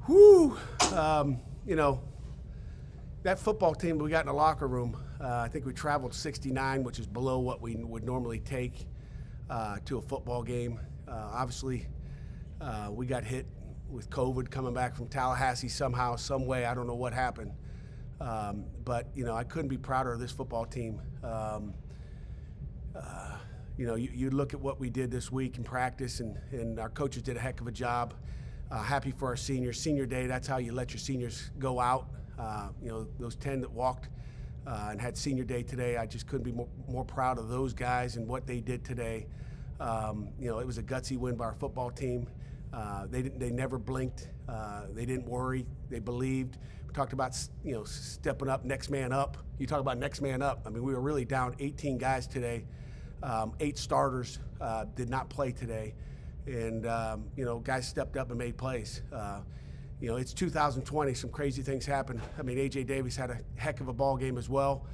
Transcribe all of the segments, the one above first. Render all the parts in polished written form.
Whew. You know, that football team we got in the locker room, I think we traveled 69, which is below what we would normally take to a football game. Obviously, we got hit with COVID coming back from Tallahassee somehow, some way. I don't know what happened. But, you know, I couldn't be prouder of this football team. You know, you look at what we did this week in practice, and our coaches did a heck of a job. Happy for our seniors. Senior day, that's how you let your seniors go out. You know, those 10 that walked and had senior day today, I just couldn't be more proud of those guys and what they did today. You know, it was a gutsy win by our football team. They never blinked. They didn't worry. They believed. We talked about, you know, stepping up, next man up. You talk about next man up. I mean, we were really down 18 guys today. 8 starters did not play today. And, you know, guys stepped up and made plays. You know, it's 2020. Some crazy things happened. I mean, A.J. Davis had a heck of a ball game as well.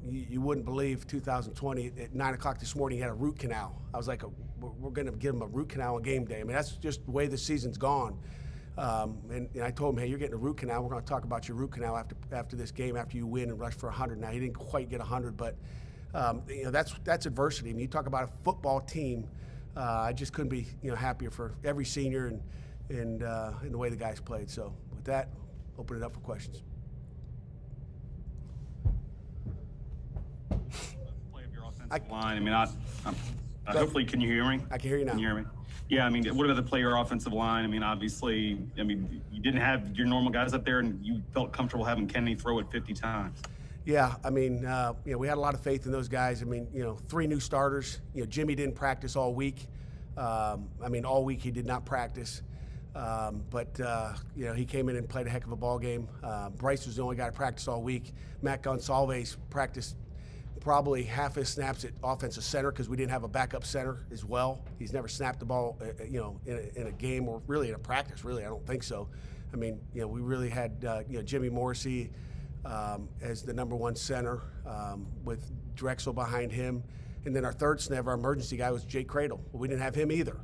You wouldn't believe 2020. At 9 o'clock this morning, he had a root canal. I was like, we're going to give him a root canal on game day. I mean, that's just the way the season's gone. And I told him, hey, you're getting a root canal. We're going to talk about your root canal after this game, after you win and rush for 100. Now, he didn't quite get 100, but, you know, that's adversity. I mean, you talk about a football team. I just couldn't be, you know, happier for every senior and the way the guys played. So with that, open it up for questions. Play of your offensive line. I mean, hopefully, can you hear me? I can hear you now. Can you hear me? Yeah, I mean, what about the player offensive line? I mean, obviously, you didn't have your normal guys up there, and you felt comfortable having Kenny throw it 50 times. Yeah, I mean, you know, we had a lot of faith in those guys. I mean, you know, 3 new starters. You know, Jimmy didn't practice all week. I mean, all week he did not practice. But you know, he came in and played a heck of a ball game. Bryce was the only guy to practice all week. Matt Gonsalves practiced probably half his snaps at offensive center because we didn't have a backup center as well. He's never snapped the ball, you know, in a game or really in a practice. Really, I don't think so. I mean, you know, we really had you know, Jimmy Morrissey as the number 1 center with Drexel behind him, and then our third snap, our emergency guy, was Jake Cradle. We didn't have him either.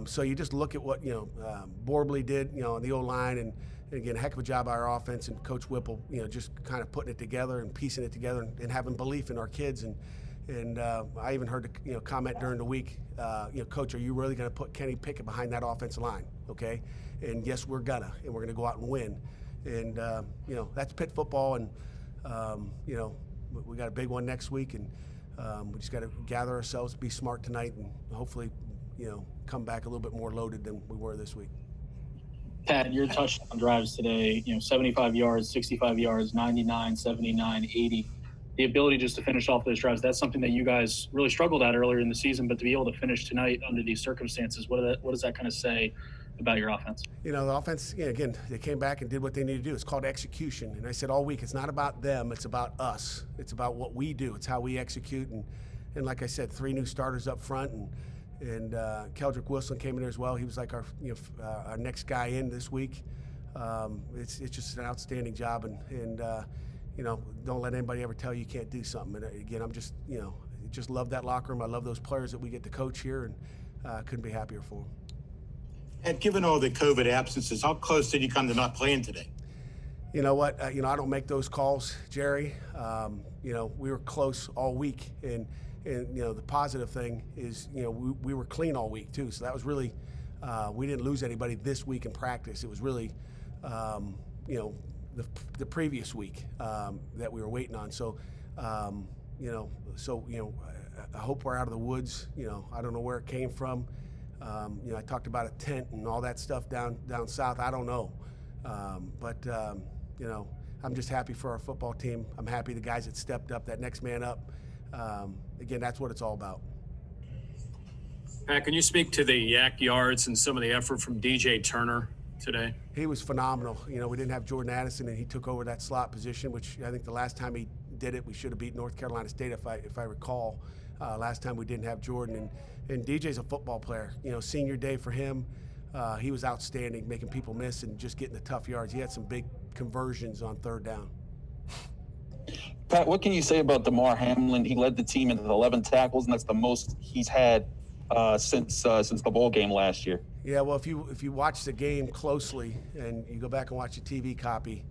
So you just look at what, you know, Borbley did, you know, on the O-line, and again, a heck of a job by our offense, and Coach Whipple, you know, just kind of putting it together and piecing it together and having belief in our kids. And I even heard, you know, comment during the week, you know, Coach, are you really going to put Kenny Pickett behind that offensive line? Okay, and yes, we're gonna go out and win. And you know, that's Pitt football, and you know, we got a big one next week, and we just got to gather ourselves, be smart tonight, and hopefully, you know, come back a little bit more loaded than we were this week. Pat, your touchdown drives today, you know, 75 yards, 65 yards, 99, 79, 80. The ability just to finish off those drives, that's something that you guys really struggled at earlier in the season, but to be able to finish tonight under these circumstances, what does that kind of say about your offense? You know, the offense, you know, again, they came back and did what they needed to do. It's called execution. And I said all week, it's not about them, it's about us. It's about what we do. It's how we execute. And like I said, 3 new starters up front, and Keldrick Wilson came in there as well. He was like our, you know, our next guy in this week. It's just an outstanding job, and you know, don't let anybody ever tell you can't do something. And again, I'm just, you know, just love that locker room. I love those players that we get to coach here, and couldn't be happier for them. And given all the COVID absences, how close did you come to not playing today? You know what? You know, I don't make those calls, Jerry. You know, we were close all week, and you know, the positive thing is, you know, we were clean all week too. So that was really, we didn't lose anybody this week in practice. It was really, you know, the previous week that we were waiting on. So, you know, I hope we're out of the woods. You know, I don't know where it came from. You know, I talked about a tent and all that stuff down south. I don't know, but you know, I'm just happy for our football team. I'm happy the guys that stepped up, that next man up. Again, that's what it's all about. Pat, can you speak to the yak yards and some of the effort from DJ Turner today? He was phenomenal. You know, we didn't have Jordan Addison, and he took over that slot position, which I think the last time he did it, we should have beat North Carolina State, if I recall. Last time we didn't have Jordan, and DJ's a football player. You know, senior day for him, he was outstanding, making people miss and just getting the tough yards. He had some big conversions on 3rd down. Pat, what can you say about DeMar Hamlin? He led the team into 11 tackles, and that's the most he's had since the bowl game last year. Yeah, well, if you watch the game closely and you go back and watch the TV copy,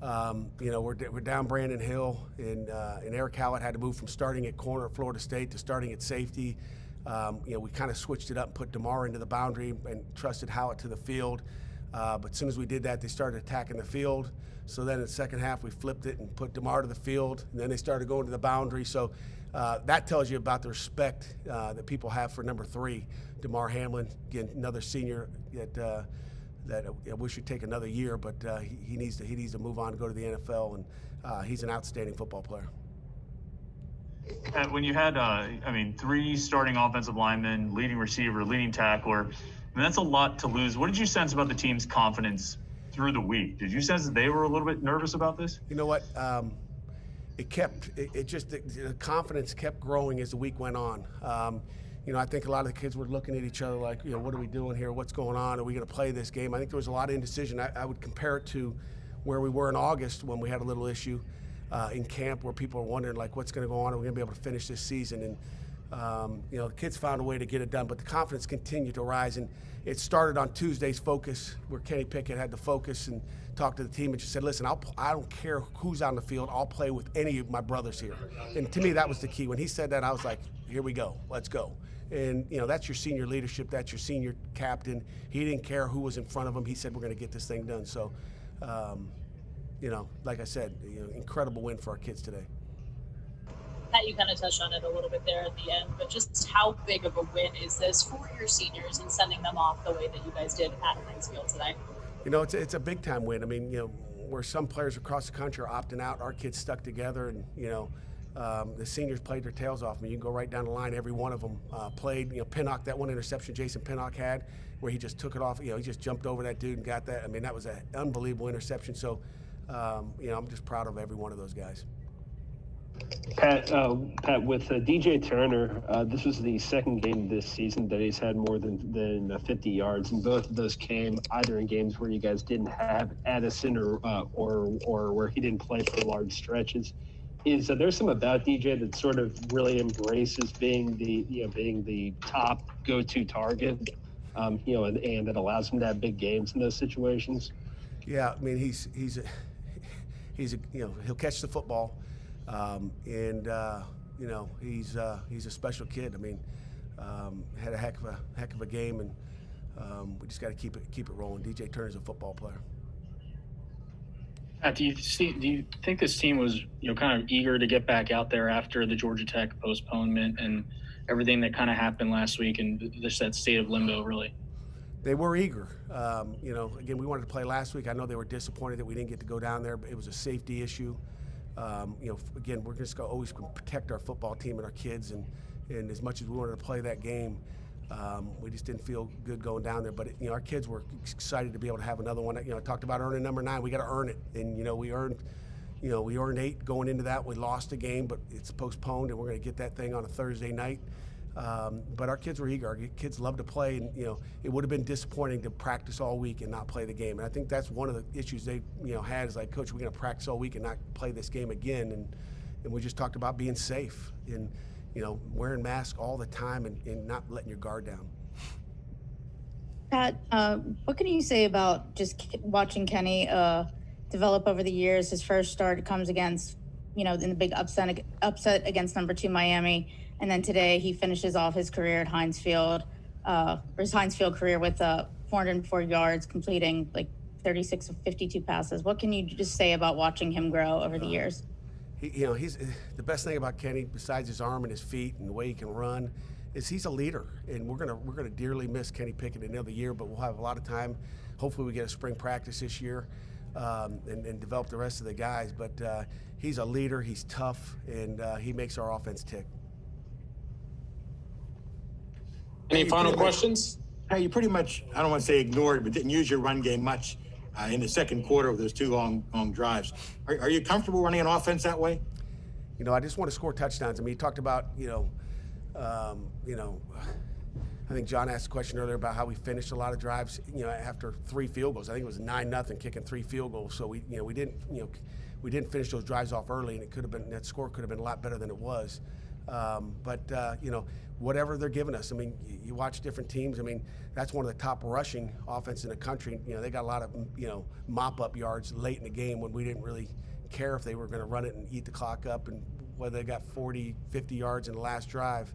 we're down Brandon Hill, and Eric Hallett had to move from starting at corner at Florida State to starting at safety. We kind of switched it up and put DeMar into the boundary and trusted Hallett to the field. But as soon as we did that, they started attacking the field. So then in the second half, we flipped it and put DeMar to the field, and then they started going to the boundary. So that tells you about the respect that people have for number 3, DeMar Hamlin. Again, another senior that I wish would take another year, but he needs to move on to go to the NFL, and he's an outstanding football player. Pat, when you had, 3 starting offensive linemen, leading receiver, leading tackler, that's a lot to lose. What did you sense about the team's confidence through the week? Did you sense that they were a little bit nervous about this? You know what? The confidence kept growing as the week went on. I think a lot of the kids were looking at each other like, what are we doing here? What's going on? Are we going to play this game? I think there was a lot of indecision. I would compare it to where we were in August when we had a little issue in camp where people are wondering, like, what's going to go on? Are we going to be able to finish this season? And, the kids found a way to get it done, but the confidence continued to rise. And it started on Tuesday's focus where Kenny Pickett had the focus and talked to the team and just said, listen, I don't care who's on the field. I'll play with any of my brothers here. And to me, that was the key. When he said that, I was like, here we go. Let's go. And, that's your senior leadership. That's your senior captain. He didn't care who was in front of him. He said, we're going to get this thing done. So, like I said, incredible win for our kids today. Pat, you kind of touched on it a little bit there at the end, but just how big of a win is this for your seniors and sending them off the way that you guys did at Heinz Field today? It's a big-time win. I mean, where some players across the country are opting out, our kids stuck together, and, the seniors played their tails off. I mean, you can go right down the line. Every one of them played. Pinnock, that one interception Jason Pinnock had where he just took it off. He just jumped over that dude and got that. I mean, that was an unbelievable interception. So, I'm just proud of every one of those guys. Pat, with DJ Turner, this was the second game this season that he's had more than 50 yards, and both of those came either in games where you guys didn't have Addison or where he didn't play for large stretches. Is there's some about DJ that sort of really embraces being the top go-to target, and that allows him to have big games in those situations? Yeah, I mean he's he'll catch the football. He's a special kid. I mean, had a heck of a game, and we just got to keep it rolling. DJ Turner's a football player. Pat, do you think this team was kind of eager to get back out there after the Georgia Tech postponement and everything that kind of happened last week and just that state of limbo, really? They were eager. Again, we wanted to play last week. I know they were disappointed that we didn't get to go down there, but it was a safety issue. Again, we're just going to always protect our football team and our kids, and as much as we wanted to play that game, we just didn't feel good going down there. But our kids were excited to be able to have another one. I talked about earning number 9. We got to earn it, and we earned 8 going into that. We lost a game, but it's postponed, and we're going to get that thing on a Thursday night. But our kids were eager. Our kids love to play, and it would have been disappointing to practice all week and not play the game. And I think that's one of the issues they had is like, Coach, we're going to practice all week and not play this game again. And we just talked about being safe and wearing masks all the time and not letting your guard down. Pat, what can you say about just watching Kenny develop over the years? His first start comes against in the big upset against number 2 Miami. And then today he finishes off his career at Heinz Field, his Heinz Field career with 404 yards, completing like 36 of 52 passes. What can you just say about watching him grow over the years? He's the best thing about Kenny, besides his arm and his feet and the way he can run, is he's a leader. And we're gonna dearly miss Kenny Pickett another year, but we'll have a lot of time. Hopefully we get a spring practice this year and develop the rest of the guys. But he's a leader. He's tough, and he makes our offense tick. Any final questions? You pretty much, I don't want to say ignored, but didn't use your run game much in the second quarter of those 2 long drives. Are you comfortable running an offense that way? I just want to score touchdowns. I mean, he talked about, I think John asked a question earlier about how we finished a lot of drives, after 3 field goals. I think it was 9-0 kicking 3 field goals. So we didn't finish those drives off early, and that score could have been a lot better than it was. You know, whatever they're giving us. I mean, you watch different teams. I mean, that's one of the top rushing offense in the country. You know, they got a lot of, you know, mop-up yards late in the game when we didn't really care if they were going to run it and eat the clock up, and whether they got 40, 50 yards in the last drive.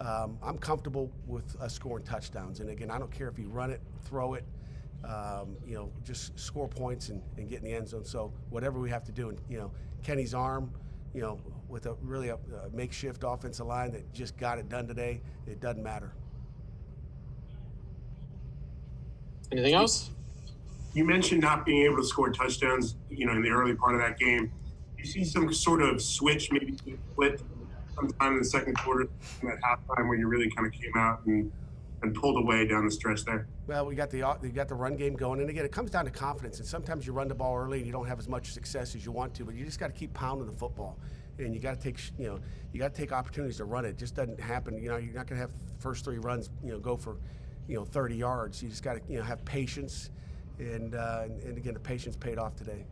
I'm comfortable with us scoring touchdowns. And again, I don't care if you run it, throw it, you know, just score points and get in the end zone. So whatever we have to do, and you know, Kenny's arm, you know, with a makeshift offensive line that just got it done today, it doesn't matter. Anything else? You mentioned not being able to score touchdowns, you know, in the early part of that game. You see some sort of switch, maybe split sometime in the second quarter, at halftime, where you really kind of came out and pulled away down the stretch there. Well, we got the run game going, and again, it comes down to confidence. And sometimes you run the ball early, and you don't have as much success as you want to, but you just got to keep pounding the football, and you got to take opportunities to run it. It just doesn't happen. You know, you're not going to have the first 3 runs, you know, go for, you know, 30 yards. You just got to, you know, have patience, and again, the patience paid off today.